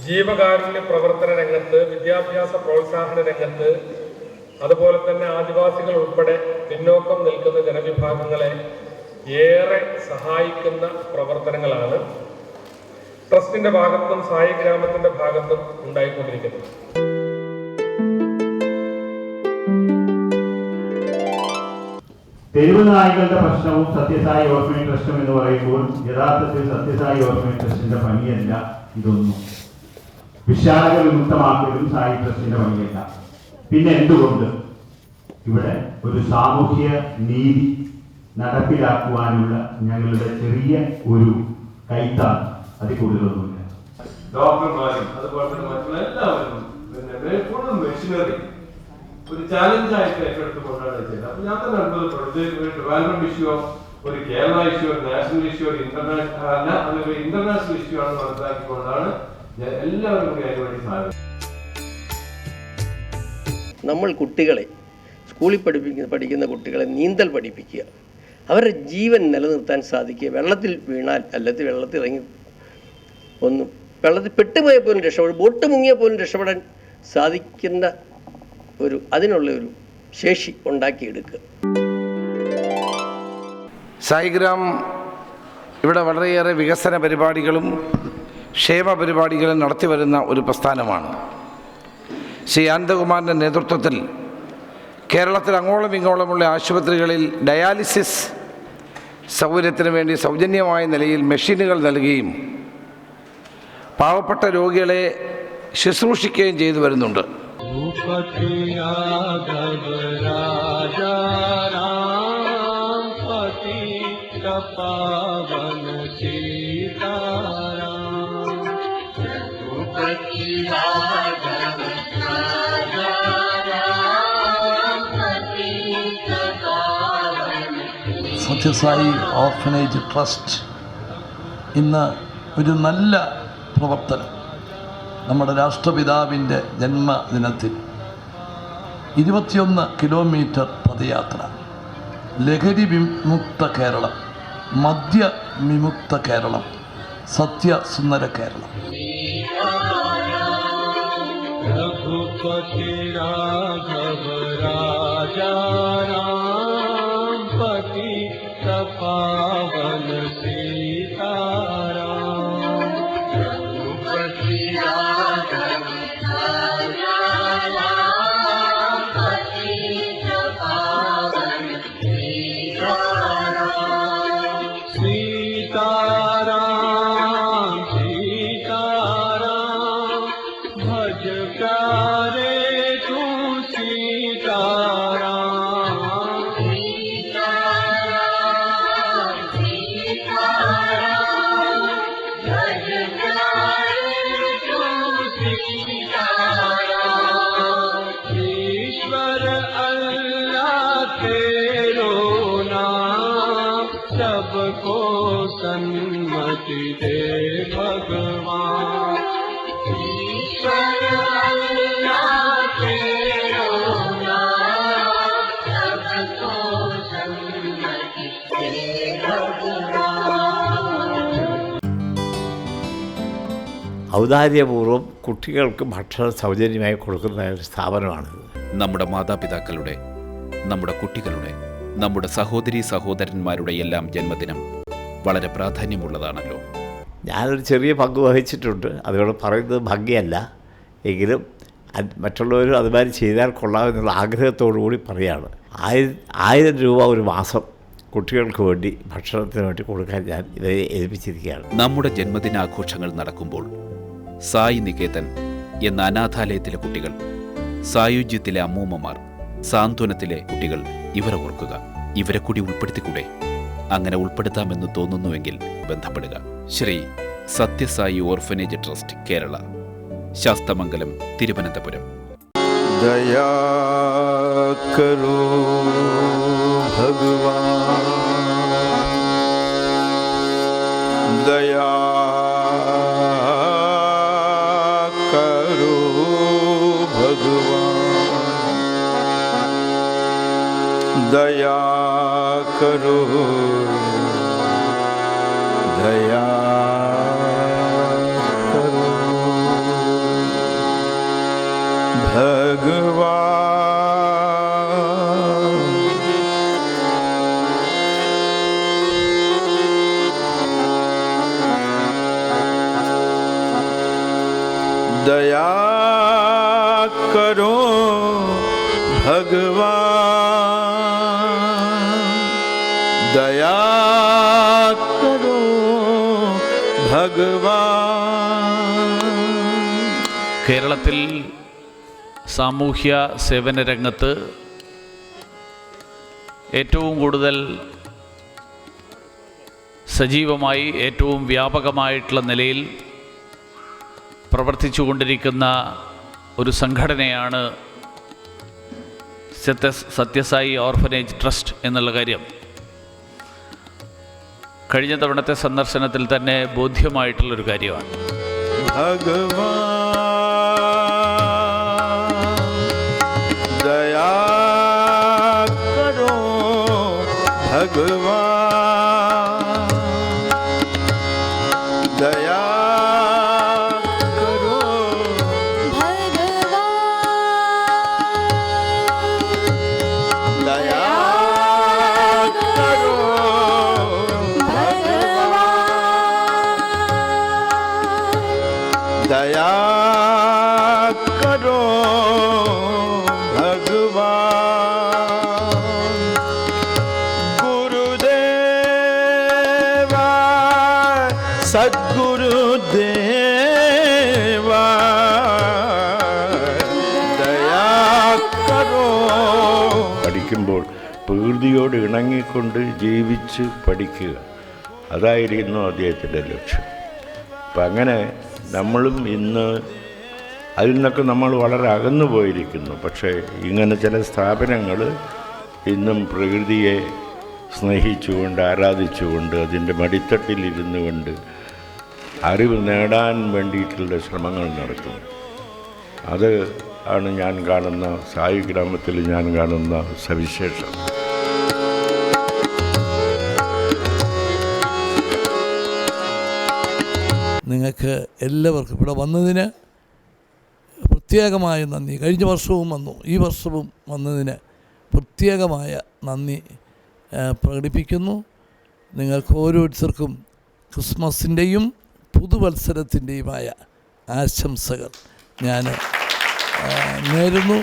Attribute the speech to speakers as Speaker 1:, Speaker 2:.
Speaker 1: ജീവകാരുണ്യ പ്രവർത്തന രംഗത്ത്, വിദ്യാഭ്യാസ പ്രോത്സാഹന രംഗത്ത്, അതുപോലെ തന്നെ ആദിവാസികൾ ഉൾപ്പെടെ പിന്നോക്കം നിൽക്കുന്ന ജനവിഭാഗങ്ങളെ ഏറെ സഹായിക്കുന്ന പ്രവർത്തനങ്ങളാണ് ട്രസ്റ്റിന്റെ ഭാഗത്തും സായി ഗ്രാമത്തിന്റെ ഭാഗത്തും ഉണ്ടായിക്കൊണ്ടിരിക്കുന്നത്.
Speaker 2: തെരുവ് നായ്ക്കളുടെ പ്രശ്നവും സത്യസായി ഓർഫനേജ് ട്രസ്റ്റും എന്ന് പറയുമ്പോൾ യഥാർത്ഥത്തിൽ സത്യസായി ഓർഫനേജ് ട്രസ്റ്റിന്റെ പണിയല്ല ഇതൊന്നും. വിശാലക വിമുക്തമാക്കലും സായി ട്രസ്റ്റിന്റെ പണിയല്ല. പിന്നെ എന്തുകൊണ്ട് ഇവിടെ ഒരു സാമൂഹ്യ നീതി നടപ്പിലാക്കുവാനുള്ള ഞങ്ങളുടെ ചെറിയ ഒരു കൈത്താണ്, അതിൽ കൂടുതലൊന്നുമില്ല.
Speaker 3: ഡോക്ടർമാരും അതുപോലെ തന്നെ മറ്റുള്ള എല്ലാവരും ഫുൾ മെഷീനറി ഒരു ചാലഞ്ചായിട്ട് ഏറ്റെടുത്തുകൊണ്ടാണ് ചെയ്യുന്നത്. അപ്പൊ ഞാൻ തന്നെ അത്ഭുതപ്പെടുന്നത് ഒരു ഡെവലപ്മെന്റ് ഇഷ്യൂ, ഒരു കേരള ഇഷ്യൂ, ഒരു നാഷണൽ ഇഷ്യൂ, ഒരു ഇന്റർനാഷണൽ അല്ല, അതൊരു ഇന്റർനാഷണൽ ഇഷ്യൂ ആണെന്ന് മനസ്സിലാക്കിക്കൊണ്ടാണ് എല്ലാവരും കൂടി അതിനുവേണ്ടി സാധിക്കും.
Speaker 4: നമ്മൾ കുട്ടികളെ സ്കൂളിൽ പഠിക്കുന്ന കുട്ടികളെ നീന്തൽ പഠിപ്പിക്കുക, അവരുടെ ജീവൻ നിലനിർത്താൻ സാധിക്കുക. വെള്ളത്തിൽ വീണാൽ അല്ലെങ്കിൽ വെള്ളത്തിൽ ഇറങ്ങി വെള്ളത്തിൽ പെട്ടുപോയാൽ പോലും രക്ഷപ്പെടും, ബോട്ട് മുങ്ങിയാൽ പോലും രക്ഷപ്പെടാൻ സാധിക്കുന്ന അതിനുള്ള ഒരു ശേഷി ഉണ്ടാക്കിയെടുക്കുക.
Speaker 5: സായിഗ്രാം ഇവിടെ വളരെയേറെ വികസന പരിപാടികളും ക്ഷേമ പരിപാടികളും നടത്തിവരുന്ന ഒരു പ്രസ്ഥാനമാണ്. ശ്രീ അനന്തകുമാറിൻ്റെ നേതൃത്വത്തിൽ കേരളത്തിൽ അങ്ങോളം ഇങ്ങോളമുള്ള ആശുപത്രികളിൽ ഡയാലിസിസ് സൗകര്യത്തിന് വേണ്ടി സൗജന്യമായ നിലയിൽ മെഷീനുകൾ നൽകുകയും പാവപ്പെട്ട രോഗികളെ ശുശ്രൂഷിക്കുകയും ചെയ്തു വരുന്നുണ്ട്.
Speaker 6: സത്യസായി ഓർഫനേജ് ട്രസ്റ്റ് ഇന്ന് ഒരു നല്ല പ്രവർത്തനം, നമ്മുടെ രാഷ്ട്രപിതാവിൻ്റെ ജന്മദിനത്തിൽ 21 കിലോമീറ്റർ പദയാത്ര, ലഹരി വിമുക്ത കേരളം, മദ്യ വിമുക്ത കേരളം, സത്യസുന്ദര കേരളം.
Speaker 7: सबको सन्मति दे भगवान, ईश्वर अल्लाह तेरो नाम, सबको सन्मति दे भगवान.
Speaker 8: ഔദാര്യപൂർവ്വം കുട്ടികൾക്ക് ഭക്ഷണം സൗജന്യമായി കൊടുക്കുന്ന ഒരു സ്ഥാപനമാണിത്.
Speaker 9: നമ്മുടെ മാതാപിതാക്കളുടെ, നമ്മുടെ കുട്ടികളുടെ, നമ്മുടെ സഹോദരീ സഹോദരന്മാരുടെ എല്ലാം ജന്മദിനം വളരെ പ്രാധാന്യമുള്ളതാണല്ലോ.
Speaker 8: ഞാനൊരു ചെറിയ പങ്ക് വഹിച്ചിട്ടുണ്ട്. അതുകൊണ്ട് പറയുന്നത് ഭംഗിയല്ല, എങ്കിലും മറ്റുള്ളവരും അതുമാതിരി ചെയ്താൽ കൊള്ളാമെന്നുള്ള ആഗ്രഹത്തോടു കൂടി പറയുകയാണ്. 1000 രൂപ ഒരു മാസം കുട്ടികൾക്ക് വേണ്ടി ഭക്ഷണത്തിന് വേണ്ടി കൊടുക്കാൻ ഞാൻ ഇവരെ ഏൽപ്പിച്ചിരിക്കുകയാണ്.
Speaker 9: നമ്മുടെ ജന്മദിനാഘോഷങ്ങൾ നടക്കുമ്പോൾ സായി നികേതൻ എന്ന അനാഥാലയത്തിലെ കുട്ടികൾ, സായുജ്യത്തിലെ അമ്മൂമ്മമാർ, സാന്ത്വനത്തിലെ കുട്ടികൾ, ഇവരെ ഓർക്കുക. ഇവരെ കൂടി ഉൾപ്പെടുത്തിക്കൂടെ? അങ്ങനെ ഉൾപ്പെടുത്താമെന്ന് തോന്നുന്നുവെങ്കിൽ ബന്ധപ്പെടുക. Shri Sathya Sai orphanage trust, Kerala, Sasthamangalam, Thiruvananthapuram.
Speaker 10: ദയാ കരോ ഭഗവാൻ, ദയാ കരോ ഭഗവാൻ, ദയാ കരോ, ദയാ കരോ. करो भगवान, दया करो भगवान.
Speaker 11: കേരളത്തിൽ സാമൂഹ്യ സേവന രംഗത്ത് ഏറ്റവും കൂടുതൽ സജീവമായി ഏറ്റവും വ്യാപകമായിട്ടുള്ള നിലയിൽ പ്രവർത്തിച്ചു കൊണ്ടിരിക്കുന്ന ഒരു സംഘടനയാണ് സത്യസായി ഓർഫനേജ് ട്രസ്റ്റ് എന്നുള്ള കാര്യം കഴിഞ്ഞ തവണത്തെ സന്ദർശനത്തിൽ തന്നെ ബോധ്യമായിട്ടുള്ളൊരു കാര്യമാണ്.
Speaker 10: दया करो भगवान, दया करो भगवान, दया करो भगवान, दया करो സദ്ഗുരുദേവാ ദയാ കരോ. പഠിക്കുമ്പോൾ പ്രകൃതിയോട് ഇണങ്ങിക്കൊണ്ട് ജീവിച്ച് പഠിക്കുക, അതായിരുന്നു അദ്ദേഹത്തിൻ്റെ ലക്ഷ്യം. അപ്പം അങ്ങനെ നമ്മളും ഇന്ന് അതിൽ നിന്നൊക്കെ നമ്മൾ വളരെ അകന്നു പോയിരിക്കുന്നു. പക്ഷേ ഇങ്ങനെ ചില സ്ഥാപനങ്ങൾ ഇന്നും പ്രകൃതിയെ സ്നേഹിച്ചുകൊണ്ട് ആരാധിച്ചുകൊണ്ട് അതിൻ്റെ മടിത്തട്ടിലിരുന്നു കൊണ്ട് അറിവ് നേടാൻ വേണ്ടിയിട്ടുള്ള ശ്രമങ്ങൾ നടത്തുന്നു. അത് ആണ് ഞാൻ കാണുന്ന സായി ഗ്രാമത്തിൽ ഞാൻ കാണുന്ന സവിശേഷം.
Speaker 6: നിങ്ങൾക്ക് എല്ലാവർക്കും ഇവിടെ വന്നതിന് പ്രത്യേകമായ നന്ദി. കഴിഞ്ഞ വർഷവും വന്നു, ഈ വർഷവും വന്നതിന് പ്രത്യേകമായ നന്ദി പ്രകടിപ്പിക്കുന്നു. നിങ്ങൾക്ക് ഓരോരുത്തർക്കും ക്രിസ്മസിൻ്റെയും പുതുവത്സരത്തിൻ്റെയുമായ ആശംസകൾ ഞാൻ നേരുന്നു.